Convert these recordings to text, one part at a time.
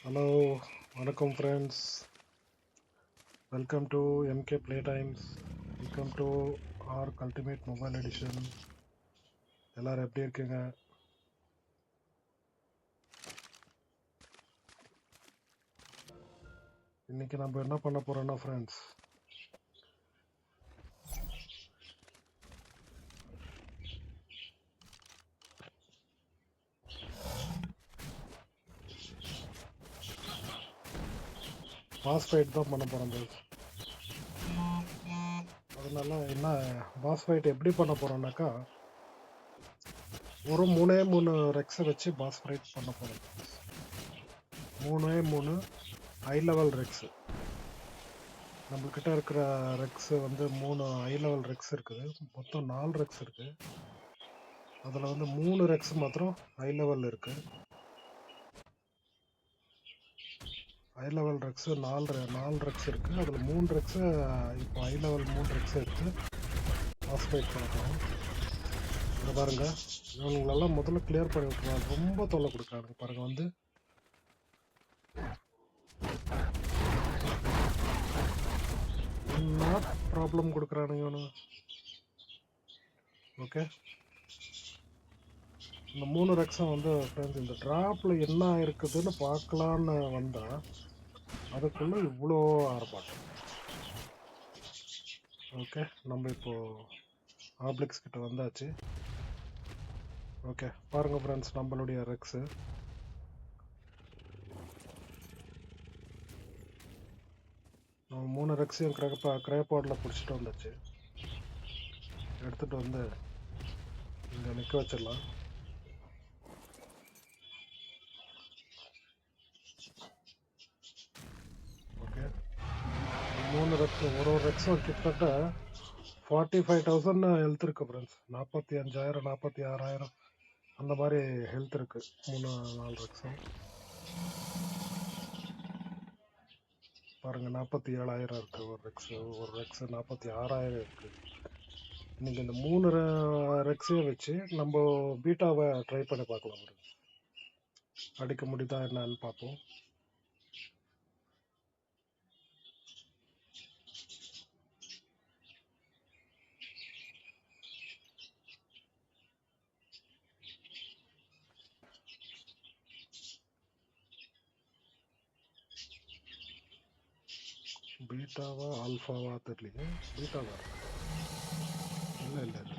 Hello, வணக்கம் friends. Welcome to MK play times. Welcome to Ark ultimate mobile edition. எல்லாரும் எப்படி இருக்கீங்க? இன்னைக்கு நம்ம என்ன பண்ண போறோம்னா ஃப்ரெண்ட்ஸ், பாஸ் ஃபைட் தான் பண்ண போறோம் guys. அதனால என்ன பாஸ் ஃபைட் எப்படி பண்ண போறோம்னாக்கா, ஒரு மூணு ரெக்ஸை வச்சு பாஸ் ஃபைட் பண்ண போறோம். மூணு ஹை லெவல் ரெக்ஸ். நம்மக்கிட்ட இருக்கிற ரெக்ஸ் வந்து 3 ஹை லெவல் ரெக்ஸ் இருக்குது. மொத்தம் 4 ரெக்ஸ் இருக்கு. அதில் வந்து 3 ரெக்ஸ் மாத்திரம் ஹை லெவல் இருக்கு. ஹை லெவல் ரெக்ஸ் நாலு ரெக்ஸ் இருக்கு. அதில் 3 ரெக்ஸை இப்போ ஹை லெவல் 3 ரெக்ஸ் எடுத்து பாஸ் ஃபைட் பண்ணணும். இங்கே பாருங்க, இவங்களெல்லாம் முதல்ல கிளியர் பண்ணி விட்டுருவாங்க. ரொம்ப தொல்லை கொடுக்குறாங்க பாருங்க. வந்து என்ன ப்ராப்ளம் கொடுக்குறானுங்க இவனு. ஓகே, இந்த 3 ரெக்ஸும் வந்து ஃப்ரெண்ட்ஸ் இந்த ட்ராப்ல என்ன இருக்குதுன்னு பார்க்கலான்னு வந்தா அதுக்குள்ள இவ்வளோ ஆர்ப்பாட்டம். ஓகே, நம்ம இப்போ ஆப்ளிக்ஸ் கிட்ட வந்தாச்சு. ஓகே பாருங்க ஃப்ரெண்ட்ஸ், நம்மளுடைய ரெக்ஸு நம்ம 3 ரெக்ஸையும் கிரேப்பாடில் பிடிச்சிட்டு வந்தாச்சு. எடுத்துகிட்டு வந்து இங்கே நிற்க வச்சிடலாம். ஓகே, 3 ரெக்ஸ், ஒரு ரெக்ஸும் கிட்டத்தட்ட 45,000 ஹெல்த் இருக்கு ஃப்ரெண்ட்ஸ். 45,000 46,000 அந்த மாதிரி ஹெல்த் இருக்கு 4 ரெக்ஸும். பாருங்க, 47,000 இருக்கு ஒரு ரெக்ஸ். 46,000 இருக்கு. இன்னைக்கு இந்த 3 ரெக்ஸையும் வச்சு நம்ம பீட்டாவை ட்ரை பண்ணி பார்க்கலாம். அடிக்க முடியுதா என்னன்னு பார்ப்போம். பீட்டாவா ஆல்ஃபாவா தெரியலையே. பீட்டாவா? இல்லை இல்லை இல்லை,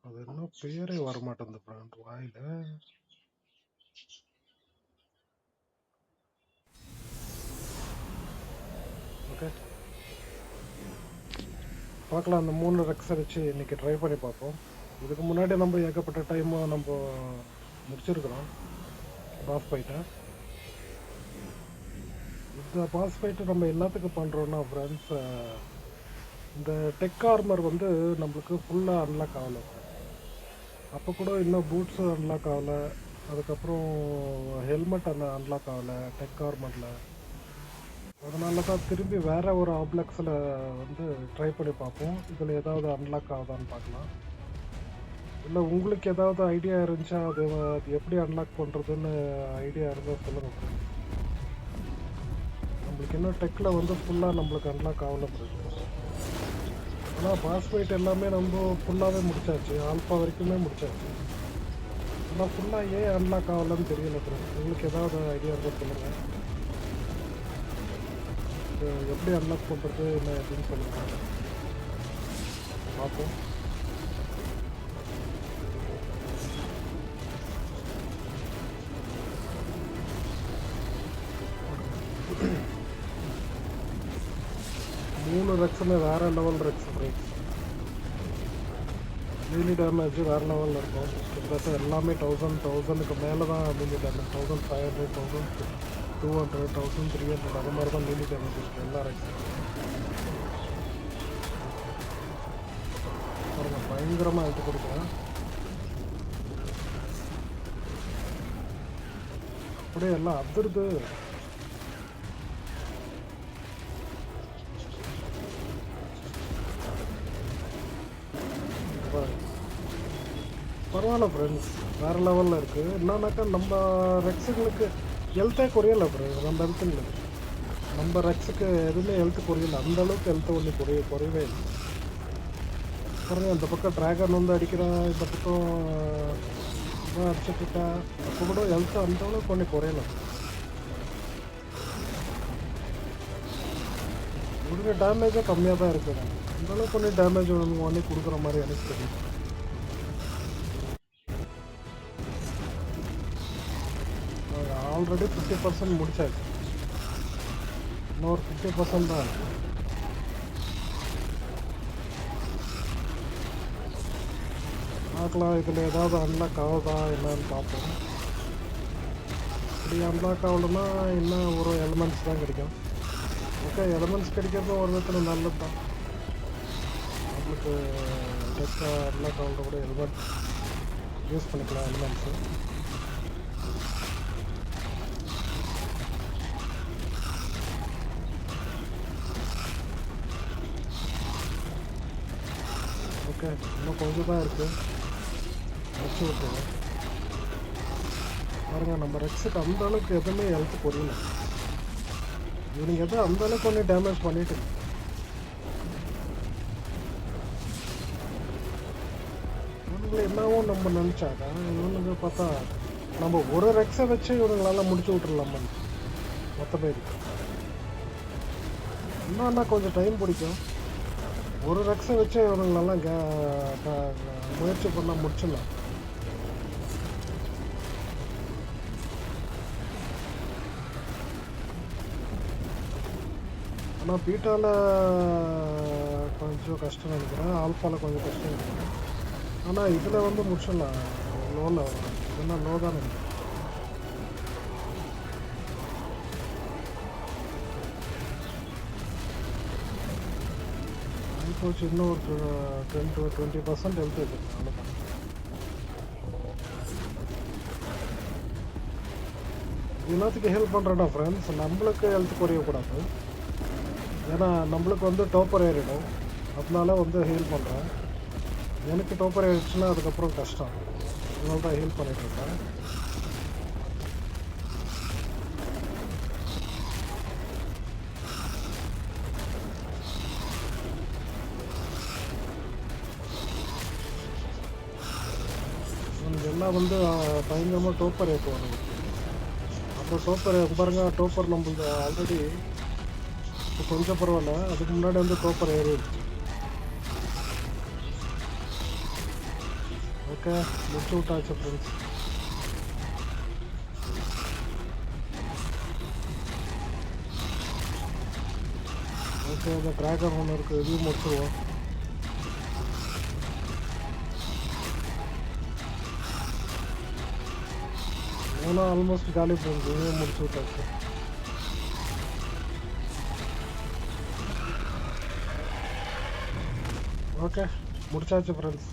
அது இன்னும் பேரே வரமாட்டேன் பிராண்ட் வாயில. ஓகே பார்க்கலாம். அந்த 3 ரெக்ஸை வச்சு இன்னைக்கு ட்ரை பண்ணி பார்ப்போம். இதுக்கு முன்னாடி நம்ம ஏகப்பட்ட டைம் நம்ம முடிச்சிருக்கிறோம் பாஸ் ஃபைட்டை. இந்த பாஸ் ஃபைட்டை நம்ம எல்லாத்துக்கும் பண்ணுறோன்னா ஃப்ரெண்ட்ஸ், இந்த டெக் ஆர்மர் வந்து நம்மளுக்கு ஃபுல்லாக அன்லாக் ஆகலை. அப்போ கூட இன்னும் பூட்ஸு அன்லாக் ஆகலை. அதுக்கப்புறம் ஹெல்மெட் அன்லாக் ஆகலை டெக் ஆர்மரில். அதனால தான் திரும்பி வேறு ஒரு ஆப்ளெக்ஸில் வந்து ட்ரை பண்ணி பார்ப்போம். இதில் ஏதாவது அன்லாக் ஆகுதான்னு பார்க்கலாம். இல்லை உங்களுக்கு ஏதாவது ஐடியா இருந்துச்சா, அது எப்படி அன்லாக் பண்ணுறதுன்னு ஐடியா இருந்தால் சொல்லுங்கள். நம்மளுக்கு இன்னும் டெக்கில் வந்து ஃபுல்லாக நம்மளுக்கு அன்லாக் ஆகலை. ஆனால் பாஸ் ஃபைட் எல்லாமே நம்ம ஃபுல்லாகவே முடிச்சாச்சு. ஆல்ஃபா வரைக்குமே முடிச்சாச்சு. ஆனால் ஃபுல்லாக ஏன் அன்லாக் ஆகலன்னு தெரியல. உங்களுக்கு ஏதாவது ஐடியா இருந்தால் சொல்லுங்கள். எப்படி அன்லாக் பண்ணுறது என்ன அப்படின்னு சொல்லுங்கள், பார்ப்போம். மூணு ரெக்ஸுமே வேறு level Rex friends. Mealy damage வேறு லெவலில் இருக்கும். கிட்டத்தட்ட எல்லாமே 1000க்கு மேலே தான் மீலி டேமேஜ். 1500, 1200, 1300 அது மாதிரி தான் மீலி டேமேஜ் இருக்குது எல்லா ரெக்ஸும். பாருங்க, பயங்கரமாக எடுத்து கொடுக்குறேன். அப்படியே எல்லாம் அதிருது. பரவாயில்ல ஃப்ரெண்ட்ஸ், வேறு லெவலில் இருக்குது. என்னன்னாக்கா நம்ம ரெக்ஸுங்களுக்கு ஹெல்த்தே குறையலை ஃப்ரெண்ட்ஸ். நம்ம ஹெல்த்துங்களுக்கு நம்ம ரெக்ஸுக்கு எதுவுமே ஹெல்த்து குறையல, அந்தளவுக்கு ஹெல்த்து ஒன்று குறையவே இல்லை பாருங்க. இந்த பக்கம் ட்ராகன் வந்து அடிக்கிறான், இந்த பக்கம் இவன் அடிச்சிட்ருக்கா. அப்போ கூட ஹெல்த்து அந்தளவுக்கு ஒன்று குறையலை. கொடுக்குற டேமேஜே கம்மியாக தான் இருக்குது. அந்தளவுக்கு ஒன்று டேமேஜ் ஒன்று கொடுக்குற மாதிரி எனக்கு தெரியும். ஆல்ரெடி 50% முடிச்சாச்சு, இன்னொரு 50% தான் இருக்குது. பார்க்கலாம், இதில் ஏதாவது அன்லாக் ஆகுதா என்னன்னு பார்ப்போம். இப்படி அன்லாக் ஆகணும்னா இன்னும் ஒரு எலிமெண்ட்ஸ் தான் கிடைக்கும். ஓகே, எலிமெண்ட்ஸ் கிடைக்கிறதும் ஒரு விதத்தில் நல்லது தான். நம்மளுக்கு டெஸ்ட்டாக அன்லாக் ஆகிற கூட எலிமெண்ட் யூஸ் பண்ணிக்கலாம் எலிமெண்ட்ஸு. ஓகே, இன்னும் கொஞ்சம் தான் இருக்குது, வச்சு விட்டுருவோம். பாருங்க, நம்ம ரெக்ஸுக்கு அந்த அளவுக்கு எதுவுமே ஹெல்த்து புரியல. இவனுங்க எதோ அந்த அளவுக்கு ஒன்று டேமேஜ் பண்ணிட்டு இவனுங்களை என்னவும் நம்ம நினச்சாக்கா, இவனுங்க பார்த்தா நம்ம ஒரு ரெக்ஸை வச்சு இவனுங்களால முடிச்சு விட்டுருலாமா மொத்த பேர். என்னன்னா கொஞ்சம் டைம் பிடிக்கும். ஒரு ரெக்ஸை வச்சு இவனுங்களெல்லாம் முயற்சி பண்ணால் முடிச்சிடலாம். ஆனால் பீட்டாவில் கொஞ்சம் கஷ்டம் நினைக்கிறேன், ஆல்ஃபாவில் கொஞ்சம் கஷ்டம் நினைக்கிறேன். ஆனால் இதில் வந்து முடிச்சிடலாம். லோவில் இதெல்லாம் லோ தான் நினைக்கிறேன். போச்சு, இன்னும் ஒரு 10-20% ஹெல்த் இருக்குது, அவ்வளோதான். எல்லாத்துக்கும் ஹெல்ப் பண்ணுறேன்னா ஃப்ரெண்ட்ஸ், நம்மளுக்கு ஹெல்த் குறையக்கூடாது. ஏன்னா நம்மளுக்கு வந்து டோப்பர் ஏறிடும், அதனால வந்து ஹீல் பண்ணுறேன். எனக்கு டோப்பர் ஏறிடுச்சுன்னா அதுக்கப்புறம் கஷ்டம், அதனால தான் ஹீல் பண்ணிகிட்ருக்கேன். எல்லாம் வந்து பயங்கரமாக டோப்பர் ஏற்றுவாங்க. அப்புறம் டோப்பர் பாருங்க, டோப்பர் நம்மளுக்கு ஆல்ரெடி இப்போ கொஞ்சம் பரவாயில்ல, அதுக்கு முன்னாடி வந்து டோப்பர் ஏறிடுச்சு. ஓகே, முடிச்சு விட்டாச்சு ஃப்ரெண்ட்ஸ். ஓகே, இந்த ட்ராகன் ஒன்று இருக்குது, இதையும் முடிச்சுருவோம். ஏன்னா ஆல்மோஸ்ட் காலி ஃப்ரெண்ட்ஸ், இதையும் முடிச்சு விட்டாச்சு. ஓகே, முடிச்சாச்சு ஃப்ரெண்ட்ஸ்.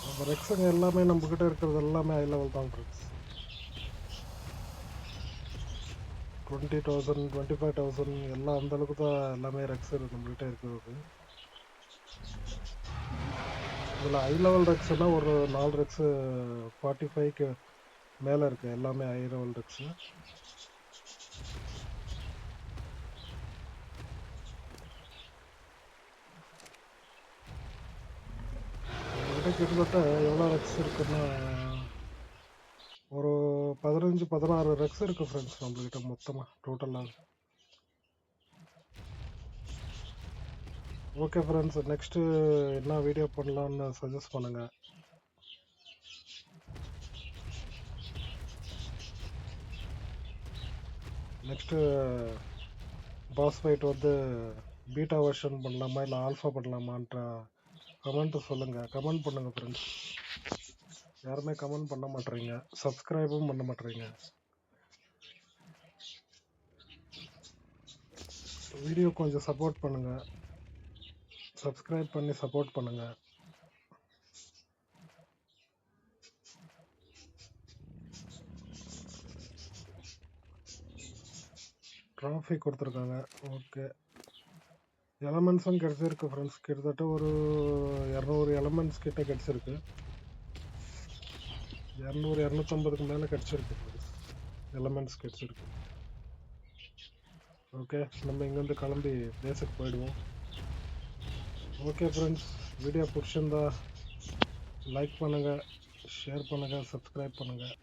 நம்ம ரெக்ஸுங்க எல்லாமே நம்மக்கிட்ட இருக்கிறது எல்லாமே ஹை லெவல் தான் ஃப்ரெண்ட்ஸ். 20,000 25,000 எல்லாம் அந்தளவுக்கு தான் எல்லாமே ரெக்ஸ் நம்மகிட்ட இருக்கிறது. இதில் ஹை லெவல் ரெக்ஸ்னால் ஒரு 4 ரெக்ஸு 45க்கு மேலே இருக்குது, எல்லாமே ஹை லெவல் ரெக்ஸு. என்கிட்ட கிட்டத்தட்ட எவ்வளோ ரெக்ஸ் இருக்குன்னா ஒரு 15-16 ரெக்ஸ் இருக்குது ஃப்ரெண்ட்ஸ் நம்மக்கிட்ட மொத்தமாக டோட்டலாக. ஓகே ஃப்ரெண்ட்ஸ், நெக்ஸ்ட்டு என்ன வீடியோ பண்ணலான்னு சஜஸ்ட் பண்ணுங்கள். நெக்ஸ்ட்டு பாஸ் ஃபைட் வந்து பீட்டா வெர்ஷன் பண்ணலாமா இல்லை ஆல்ஃபா பண்ணலாமான்ற கமெண்ட்டு சொல்லுங்கள், கமெண்ட் பண்ணுங்கள் ஃப்ரெண்ட்ஸ். யாருமே கமெண்ட் பண்ண மாட்டேறீங்க, சப்ஸ்கிரைபும் பண்ண மாட்டேறீங்க. வீடியோ கொஞ்சம் சப்போர்ட் பண்ணுங்கள், சப்ஸ்கிரைப் பண்ணி சப்போர்ட் பண்ணுங்கள். ட்ராஃபி கொடுத்துருக்காங்க. ஓகே, எலமெண்ட்ஸும் கிடச்சிருக்கு ஃப்ரெண்ட்ஸ். கிட்டத்தட்ட ஒரு 200 எலமெண்ட்ஸ் கிட்ட கிடச்சிருக்கு. 200-250க்கு மேலே கிடச்சிருக்கு ஃப்ரெண்ட்ஸ், எலமெண்ட்ஸ் கிடச்சிருக்கு. ஓகே, நம்ம இங்கேருந்து கிளம்பி பேஸுக்கு போயிடுவோம். ஓகே ஃப்ரெண்ட்ஸ், வீடியோ பிடிச்சிருந்தா லைக் பண்ணுங்கள், ஷேர் பண்ணுங்கள், சப்ஸ்கிரைப் பண்ணுங்கள்.